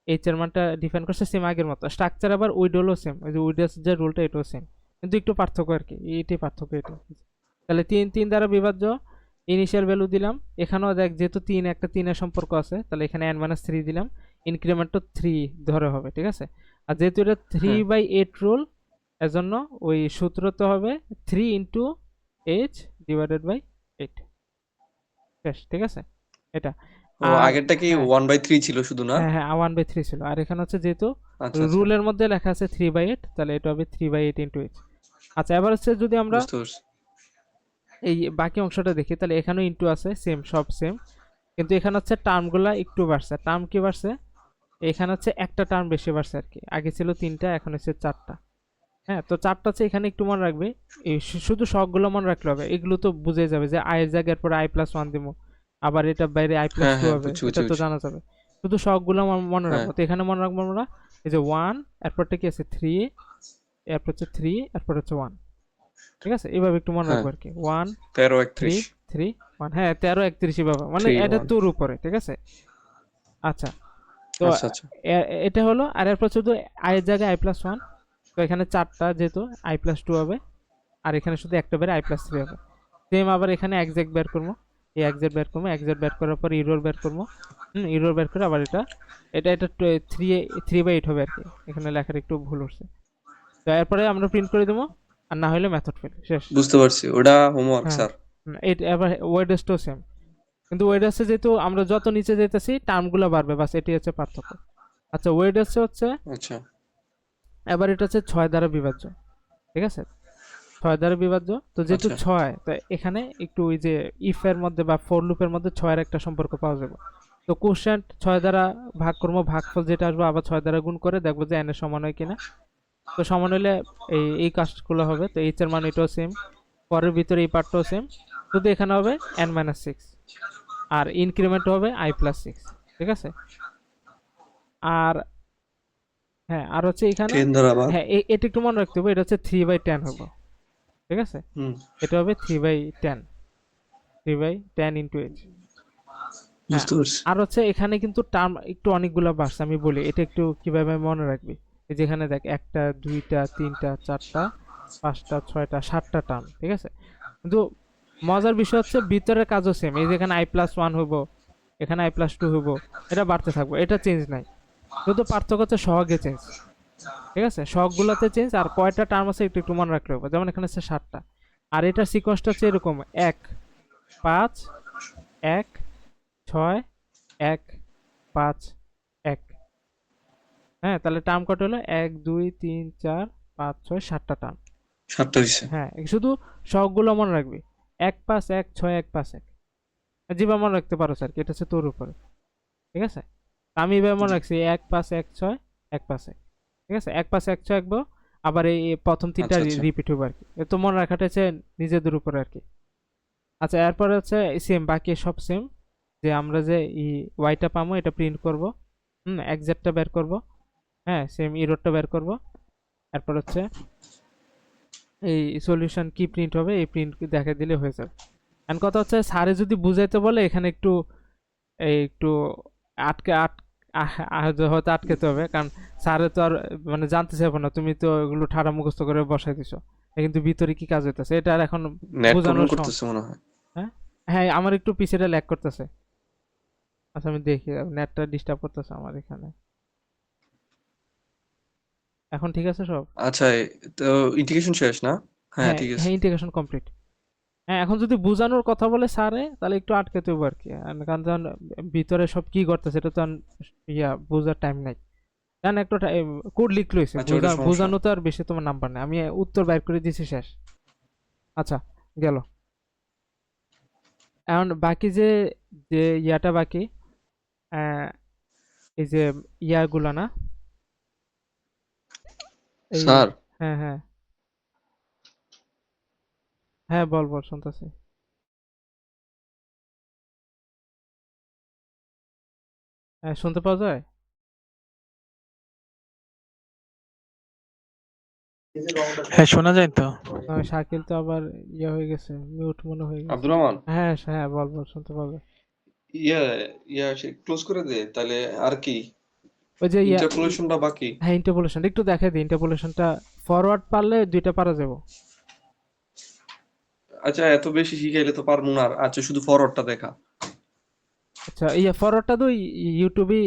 এইচ এর মানটা ডিফাইন করছে সেম আগের মতো, স্ট্রাকচার আবার উইডোলও সেম, ওই যে উইডোস যে রুলটা এটাও সেম, কিন্তু একটু পার্থক্য আর কি, এইটাই পার্থক্য এটা। তাহলে তিন তিন দ্বারা বিভাজ্য, ইনিশিয়াল ভ্যালু দিলাম, এখানেও দেখ যেহেতু তিন একটা তিনের সম্পর্ক আছে তাহলে এখানে n মাইনাস থ্রি দিলাম, ইনক্রিমেন্টও থ্রি ধরে হবে, ঠিক আছে। আর যেহেতু এটা থ্রি হ্যাঁ। বাই এইট রুল, এজন্য ওই সূত্র তো হবে three into h divided by eight, শেষ, ঠিক আছে এটা। ও আর আগেরটা কি হ্যাঁ 1/3 ছিল শুধু না? হ্যাঁ হ্যাঁ ওয়ান বাই থ্রি ছিল, আর এখানে হচ্ছে যেহেতু আচ্ছা আচ্ছা রুলের মধ্যে লেখা আছে থ্রি বাই এইট, তাহলে এটা হবে three by eight into h. আচ্ছা এবার হচ্ছে যদি আমরা বুঝতে পারছি। এই বাকি অংশটা দেখি, তাহলে এখানেও ইন্টু আছে সেম, সব সেম, কিন্তু এখানে হচ্ছে টার্মগুলা একটু বাড়ছে। টার্ম কি বাড়ছে, এখানে হচ্ছে একটা টার্ম বেশি বাড়ছে আর কি, আগে ছিল তিনটা এখন হচ্ছে চারটা। হ্যাঁ তো চারটা হচ্ছে এখানে একটু মনে রাখবে, এই শুধু শখগুলো মনে রাখলে হবে, এগুলো তো বুঝে যাবে যে আয়ের জায়গার পরে আই প্লাস ওয়ান দিব, আবার এটা বাইরে আই প্লাস হ্যাঁ টু হ্যাঁ হবে, বুঝছি এটা বুঝছি তো বুঝছি। জানা যাবে। শুধু শখগুলো মনে হ্যাঁ রাখবো, তো এখানে মনে রাখবো আমরা এই যে ওয়ান, এরপরটা কি আছে থ্রি, এরপর হচ্ছে থ্রি, এরপর হচ্ছে ওয়ান, ঠিক আছে, এইভাবে একটু মনে হ্যাঁ রাখবো আর কি, ওয়ান 13 থ্রি 31 থ্রি ওয়ান, হ্যাঁ 13 31 এভাবে, মানে 3 এটা 1। তোর উপরে, ঠিক আছে। আচ্ছা তো আচ্ছা আচ্ছা এটা হলো, আর এরপর শুধু আয়ের জায়গায় আই প্লাস ওয়ান, তো এখানে চারটা যেহেতু আই প্লাস টু হবে, আর এখানে শুধু একটা বের আই প্লাস থ্রি হবে। সেম আবার এখানে এক্সাক্ট বের করবো, এই এক্সাক্ট বের করবো, এক্সাক্ট বের করার পর ইরোর বের করবো, ইরোর বের করে আবার এটা এটা এটা থ্রি থ্রি বাই এইট হবে আর কি, এখানে লেখার একটু ভুল হচ্ছে। তো এরপরে আমরা প্রিন্ট করে দেবো, আর না হলে মেথড ফেল, শেষ। বুঝতে পারছি, ওটা হোমওয়ার্ক হ্যাঁ স্যার। এটা এবার ওয়েডেসটাও সেম, কিন্তু ওয়েডেসে যেহেতু আমরা যত নিচে যেতেছি টার্মগুলো বাড়বে, বাস এটি হচ্ছে পার্থক্য। আচ্ছা ওয়েডেসে হচ্ছে আচ্ছা এবার এটা হচ্ছে ছয় দ্বারা বিভাজ্য, ঠিক আছে, ছয় দ্বারা বিভাজ্য, তো যেহেতু আচ্ছা ছয় তো এখানে একটু ওই যে ইফ এর মধ্যে বা ফর লুপের মধ্যে ছয়ের একটা সম্পর্ক পাওয়া যাবে। তো কোশ্চেন ছয় দ্বারা ভাগ করবো, ভাগফল যেটা আসবে আবার ছয় দ্বারা গুণ করে দেখবো যে এন এর সমান হয় কিনা। তো সমান হলে এই কাজগুলো হবে, তো এইচ এর মান এটাও সেম, পরের ভিতরে এই পার্টটাও সেম, শুধু এখানে হবে এন মাইনাস সিক্স, আর ইনক্রিমেন্ট হবে আই প্লাস সিক্স, ঠিক আছে। আর হ্যাঁ আর হচ্ছে এখানে 10 দ্বারা ভাগ। হ্যাঁ এটা একটু মনে রাখতে হবে, এটা হচ্ছে থ্রি বাই টেন হবে, ঠিক আছে, হুম এটা হবে three by ten, three by ten into h. হ্যাঁ বুঝতে পারছি। আর হচ্ছে এখানে কিন্তু টার্ম একটু অনেকগুলো বাড়ছে, আমি বলি এটা একটু কিভাবে মনে রাখবি। এই যেখানে দেখ একটা দুইটা তিনটা চারটা পাঁচটা ছয়টা সাতটা টার্ম, ঠিক আছে, কিন্তু মজার বিষয় হচ্ছে ভিতরের কাজও সেম, এই যেখানে আই প্লাস ওয়ান হইব, এখানে আই প্লাস টু হইব, এটা বাড়তে থাকবে, এটা চেঞ্জ নাই, শুধু পার্থক্য হচ্ছে সহগে চেঞ্জ, ঠিক আছে, সবগুলোতে চেঞ্জ, আর কয়টা টার্ম আছে একটু একটু মনে রাখলে হবে, যেমন এখানে হচ্ছে সাতটা। আর এটার সিকোয়েন্সটা হচ্ছে এরকম এক পাঁচ এক ছয় এক পাঁচ এক। হ্যাঁ তাহলে টার্ম কত হলো এক দুই তিন চার 5 6 7টা টার্ম। 7টা দিছে। হ্যাঁ, শুধু সবগুলো মনে রাখবি। 1 5 1 6 1 5 1 যেভাবে মনে রাখতে পারো স্যার, এটা হচ্ছে তোর উপরে। ঠিক আছে, আমি এভাবে মনে জি। রাখছি 1 5 1 6 1 5 1। ঠিক আছে, 1 5 1 6 একবো, আবার এই প্রথম তিনটা আচ্ছা আচ্ছা। রিপিট হবে আর কি। এ তো মনে রাখাটা হচ্ছে নিজেদের উপরে আর কি। আচ্ছা, এরপরে হচ্ছে সেম, বাকি সব সেম। যে আমরা যে ওয়াইটা পাবো এটা প্রিন্ট করব, এক্সাক্টটা বের করব। হ্যাঁ, সেম ইরোরটা বের করব। এরপর হচ্ছে এই সলিউশন কি প্রিন্ট হবে এই প্রিন্ট দেখা দিলে হয়ে যাবে। এন্ড কথা হচ্ছে স্যারে যদি বুঝাইতে বলে এখানে একটু একটু আটকে হয়তো আটকেতে হবে, কারণ স্যারে তো আর মানে জানতে চাইবো না তুমি তো এগুলো ঠাড়া মুখস্থ করে বসাই দিছো, কিন্তু ভিতরে কি কাজ হইতেছে এটা আর এখন নেট প্রবলেম বোঝানোর করতেছে মনে হয়। হ্যাঁ, হ্যাঁ, আমার একটু পিছিয়ে ল্যাগ করতেছে। আচ্ছা, আমি দেখি নেটটা ডিস্টার্ব করতেছে আমার এখানে। এখন ঠিক আছে সব? আচ্ছা, তো ইন্টিগ্রেশন শেষ না? হ্যাঁ হ্যাঁ, ঠিক আছে। হ্যাঁ, ইন্টিগ্রেশন কমপ্লিট। হ্যাঁ, এখন যদি বোঝানোর কথা বলে স্যারে তাহলে একটু আটকাতে হবে আর কি। কারণ যখন ভিতরে সব কি করতেছে এটা তো বোঝার টাইম নাই। জান একটা কোড লিখ লইছে, আচ্ছা ওটা সমস্যা। বোঝানো তো আর বেশি তোমার নাম্বার নেই, আমি উত্তর বাইর করে দিয়েছি শেষ। আচ্ছা, গেল। এখন বাকি যে যে ইয়াটা বাকি, আহ, এই যে ইয়াগুলা না, এই, স্যার, হ্যাঁ হ্যাঁ হ্যাঁ, বল বল শুনতেছি। হ্যাঁ, শুনতে পাওয়া যায়? এই যে রংটা হ্যাঁ, শোনা যায় তো। শাকিল তো আবার ইয়ে হয়ে গেছে, মিউট মনে হয়ে গেছে। আব্দুর রহমান, হ্যাঁ হ্যাঁ, বল বল শুনতে পাওয়া যায়। ইয়া ইয়া ক্লোজ করে দে তাহলে। আর কি ওই যে ইন্টারপোলেশনটা বাকি? হ্যাঁ, ইন্টারপোলেশন একটু দেখাই দিই। ইন্টারপোলেশনটা ফরওয়ার্ড পারলে দুইটা পারা যাবো। আচ্ছা, এত বেশি শিখাইলে তো পারবো না। আচ্ছা, শুধু ফরওয়ার্ডটা দেখা। আচ্ছা, ফরওয়ার্ডটা তো ইউটিউবে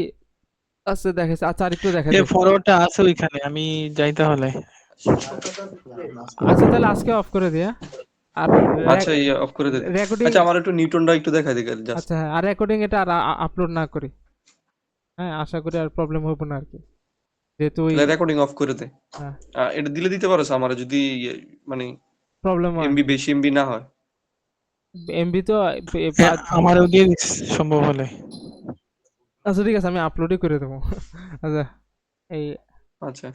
আছে, দেখাইছে। আচ্ছা, আর একটু দেখা এই দিই। ফরওয়ার্ডটা আছে ওইখানে, আমি যাই তাহলে। আচ্ছা, তাহলে আজকে অফ করে দিয়া। আর আচ্ছা, ইয়া অফ করে দে। রেকর্ডিং, আচ্ছা, আমার একটু নিউটনটা একটু দেখাই দে জাস্ট। আচ্ছা হ্যাঁ, আর রেকর্ডিং এটা আর আপলোড না করি। হ্যাঁ, আশা করি আর প্রবলেম হবে না আর কি, যেহেতু ওই, তাহলে রেকর্ডিং অফ করে দে। হ্যাঁ, এটা দিলে দিতে পারো আমার যদি মানে প্রবলেম হয়। এমবি বেশি এমবি না হয়। এমবি তো হ্যাঁ, আমারও দিয়ে দিস সম্ভব হলে। আচ্ছা ঠিক আছে, আমি আপলোডই করে দেবো। আচ্ছা, এই আচ্ছা